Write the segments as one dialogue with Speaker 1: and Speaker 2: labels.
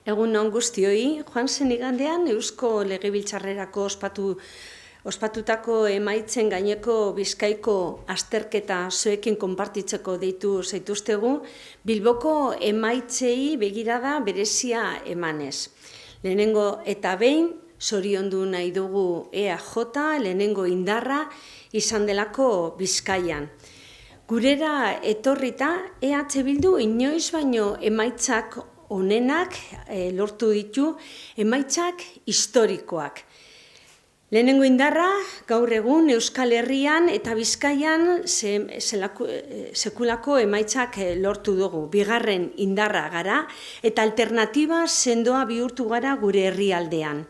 Speaker 1: Egun on guztioi, joan zen igandean Eusko Legebiltzarrerako ospatutako emaitzen gaineko Bizkaiko azterketa zuekin konpartitzeko deitu zaituztegu, Bilboko emaitzei begirada berezia emanez. Lehenengo eta behin, zoriondu nahi dugu EAJ, lehenengo indarra izan delako Bizkaian. Gurera etorrita, EH Bildu inoiz baino emaitzak onenak lortu ditu, emaitzak historikoak. Lehenengo indarra, gaur egun Euskal Herrian eta Bizkaian sekulako emaitzak lortu dugu. Bigarren indarra gara eta alternatiba sendoa bihurtu gara gure herrialdean.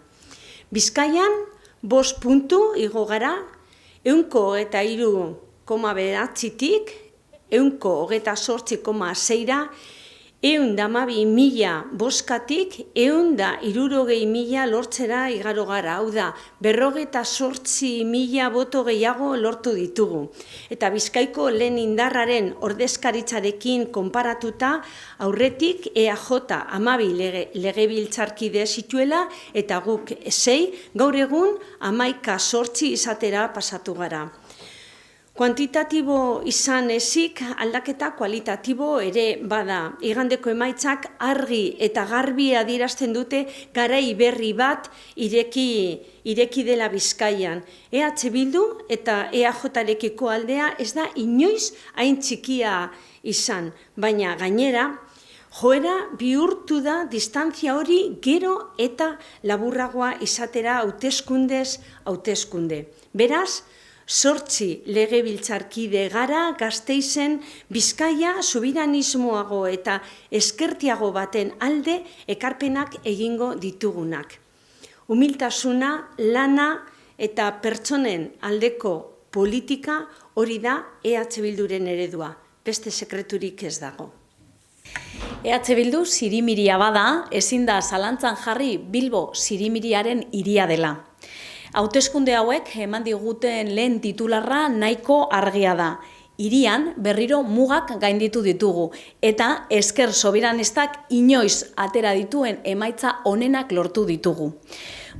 Speaker 1: Bizkaian, 5 puntu igo gara, 103,9tik 128,6ra, 112.000 boskatik 160.000 lortzera igaro gara. Hau da, 58.000 boto gehiago lortu ditugu. Eta Bizkaiko lehen indarraren ordezkaritzarekin konparatuta, aurretik EAJ 12 legebiltzarkide zituela eta guk 6, gaur egun 11 izatera pasatu gara. Kuantitatibo izan ezik, aldaketa kualitatibo ere bada. Igandeko emaitzak argi eta garbi adierazten dute garai berri bat ireki dela Bizkaian. EH Bildu eta EAJ-rekiko aldea ez da inoiz hain txikia izan, baina gainera, joera bihurtu da distantzia hori gero eta laburragoa izatera hauteskundez hauteskunde. Beraz, 8 legebiltzarkide gara Gasteizen Bizkaia subiranismoago eta eskertiago baten alde ekarpenak egingo ditugunak. Humiltasuna, lana eta pertsonen aldeko politika hori da EH Bilduren eredua. Beste sekreturik ez dago.
Speaker 2: EH Bildu zirimiria bada, ezin da zalantzan jarri Bilbo zirimiriaren hiria dela. Hauteskunde hauek eman diguten lehen titularra nahiko argia da. Hirian berriro mugak gainditu ditugu eta esker sobiranistak inoiz atera dituen emaitza onenak lortu ditugu.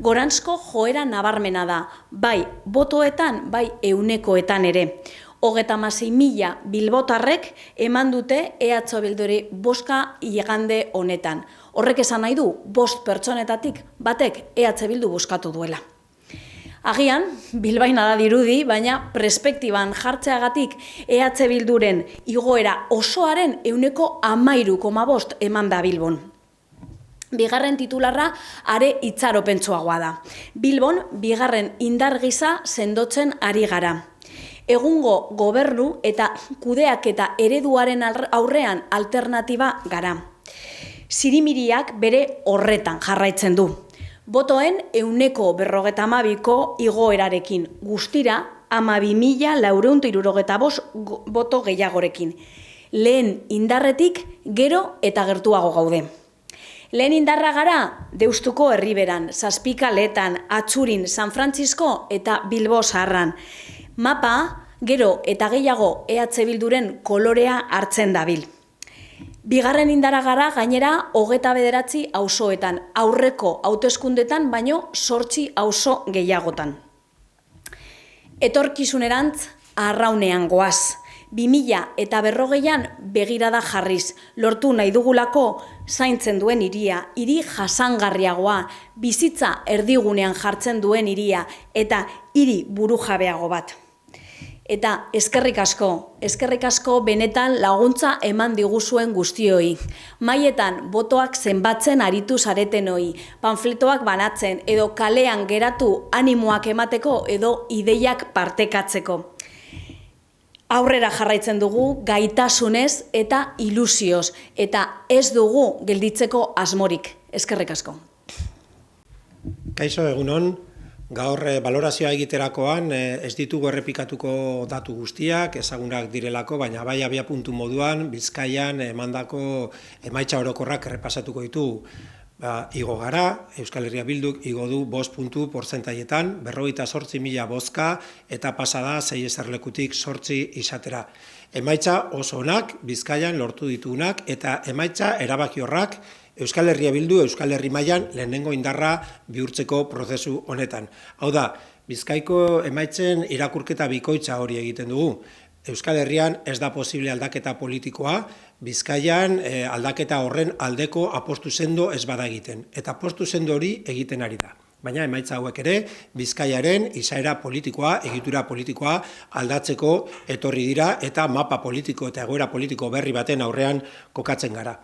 Speaker 2: Goranzko joera nabarmena da, bai botoetan, bai ehunekoetan ere. 36.000 bilbotarrek eman dute EH Bilduri bozka igande honetan. Horrek esan nahi du, 5 pertsonetatik batek EH Bildu bozkatu duela. Agian, bilbaina da dirudi, baina perspektiban jartzeagatik EH Bilduren igoera osoaren 13,5 eman da Bilbon. Bigarren titularra are itxaropentsuagoa da. Bilbon bigarren indar gisa sendotzen ari gara. Egungo gobernu eta kudeaketa ereduaren aurrean alternatiba gara. Zirimiriak bere horretan jarraitzen du. Botoen 152ko igoerarekin, guztira 12.475 boto gehiagorekin. Lehen indarretik gero eta gertuago gaude. Lehen indarra gara Deustuko Herriberan, Zazpikaletan, Atxurin, San Francisco eta Bilbo Zaharran. Mapa gero eta gehiago EH Bilduren kolorea hartzen dabil. Bigarren indara gara gainera 29 auzoetan, aurreko hauteskundetan baino 8 auzo gehiagotan. Etorkizunerantz arraunean goaz. 2040an begirada jarriz, lortu nahi dugulako zaintzen duen hiria, hiri jasangarriagoa, bizitza erdigunean jartzen duen hiria eta hiri burujabeago bat. Eta eskerrik asko benetan laguntza eman diguzuen guztioi. Maietan botoak zenbatzen aritu zaretenoi, panfletoak banatzen edo kalean geratu animoak emateko edo ideiak partekatzeko. Aurrera jarraitzen dugu gaitasunez eta ilusioz, eta ez dugu gelditzeko asmorik. Eskerrik asko.
Speaker 3: Kaixo, egunon. Gaur balorazioa egiterakoan ez ditugu errepikatuko datu guztiak, ezagunak direlako, baina bai abiapuntu moduan Bizkaian emandako emaitza orokorrak errepasatuko ditugu. igo gara, Euskal Herria Bilduk igo du 5 puntu portzentaietan, 48.000 bozka eta pasada 6 eserlekutik 8 izatera. Emaitza oso onak, Bizkaian lortu ditugunak eta emaitza erabakiorrak Euskal Herria Bildu Euskal Herri mailan lehenengo indarra bihurtzeko prozesu honetan. Hau da, Bizkaiko emaitzen irakurketa bikoitza hori egiten dugu. Euskal Herrian ez da posible aldaketa politikoa, Bizkaian aldaketa horren aldeko apostu sendo ez bada egiten. Eta apostu sendo hori egiten ari da. Baina emaitza hauek ere, Bizkaiaren izaera politikoa, egitura politikoa aldatzeko etorri dira eta mapa politiko eta egoera politiko berri baten aurrean kokatzen gara.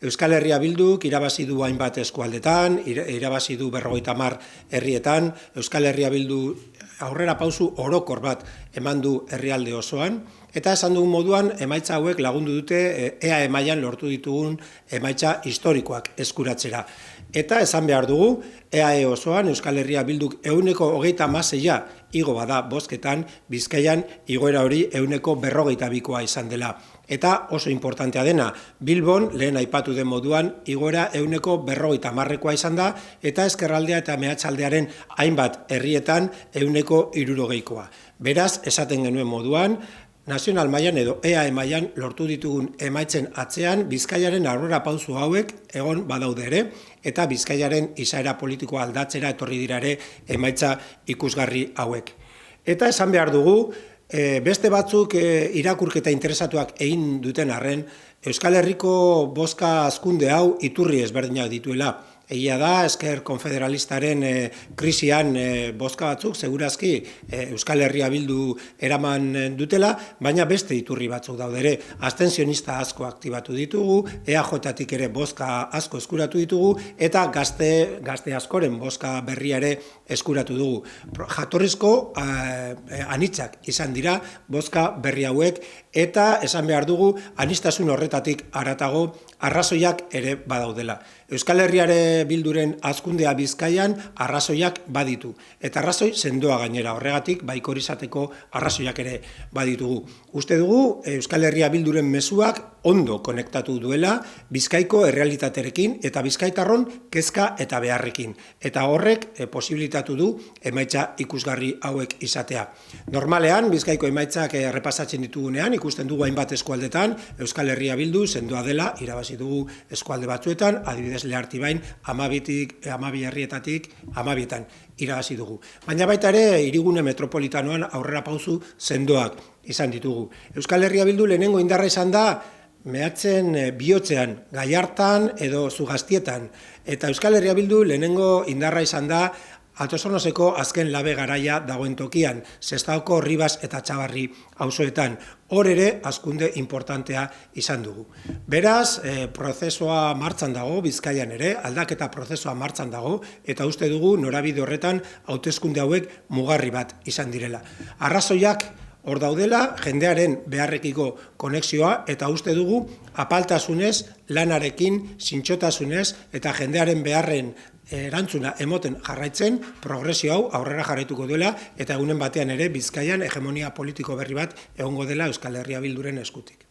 Speaker 3: Euskal Herria Bilduk irabazi du hainbat eskualdetan, irabazi du 50 herrietan, Euskal Herria Bildu aurrera pausu orokor bat eman du herrialde osoan, eta esan dugun moduan emaitza hauek lagundu dute EAE mailan lortu ditugun emaitza historikoak eskuratzera. Eta esan behar dugu, EAE osoan Euskal Herria Bilduk 36% igo bada bozketan, Bizkaian igoera hori 42%koa izan dela. Eta oso importantea dena, Bilbon lehen aipatu den moduan igoera 50%koa izan da, eta ezkerraldea eta mehatxaldearen hainbat herrietan 60%koa. Beraz, esaten genuen moduan, nazional mailan edo EAE mailan lortu ditugun emaitzen atzean Bizkaiaren aurrera pauso hauek egon badaude ere, eta Bizkaiaren izaera politikoa aldatzera etorri dira ere emaitza ikusgarri hauek. Eta esan behar dugu, beste batzuk irakurketa interesatuak egin duten arren, Euskal Herriko bozka hazkunde hau iturri ezberdinak dituela. Egia da, Ezker Konfederalistaren krisian bozka batzuk, segurazki Euskal Herria Bildu eraman dutela, baina beste iturri batzuk daude ere. Abstentzionista asko aktibatu ditugu, EAJ-tik ere bozka asko eskuratu ditugu, eta gazte askoren bozka berria ere eskuratu dugu. Jatorrizko anitzak izan dira bozka berri hauek, eta esan behar dugu anistasun horretatik haratago arrazoiak ere badaudela. Euskal Herriare Bilduren hazkundea Bizkaian arrazoiak baditu. Eta arrazoi sendoa gainera, horregatik baikor izateko arrazoiak ere baditugu. Uste dugu Euskal Herria Bilduren mezuak ondo konektatu duela Bizkaiko errealitaterekin eta Bizkaitarron kezka eta beharrekin. Eta horrek posibilitatu du emaitza ikusgarri hauek izatea. Normalean, Bizkaiko emaitzak errepasatzen ditugunean, ikusten dugu hainbat eskualdetan, Euskal Herria Bildu sendoa dela, irabazi dugu eskualde batzuetan, adibidez Lehartibain, 12 herrietatik 12etan irabazi dugu. Baina baita ere, hirigune metropolitanoan aurrera pausu sendoak izan ditugu. Euskal Herria Bildu lehenengo indarra izan da, mehatzen bihotzean, Gallartan edo Zugaztietan. Eta Euskal Herria Bildu lehenengo indarra izan da, Altosornoseko azken labe garaia dagoen tokian, Sestaoko, Ribas eta Txabarri auzoetan. Hor ere, hazkunde importantea izan dugu. Beraz, prozesua martxan dago, Bizkaian ere, aldaketa prozesua martxan dago, eta uste dugu norabide horretan hauteskunde hauek mugarri bat izan direla. Arrazoiak hor daudela, jendearen beharrekiko konexioa, eta uste dugu apaltasunez, lanarekin, zintxotasunez, eta jendearen beharren erantzuna emoten jarraitzen, progresio hau aurrera jarraituko duela, eta egunen batean ere Bizkaian hegemonia politiko berri bat egongo dela Euskal Herria Bilduren eskutik.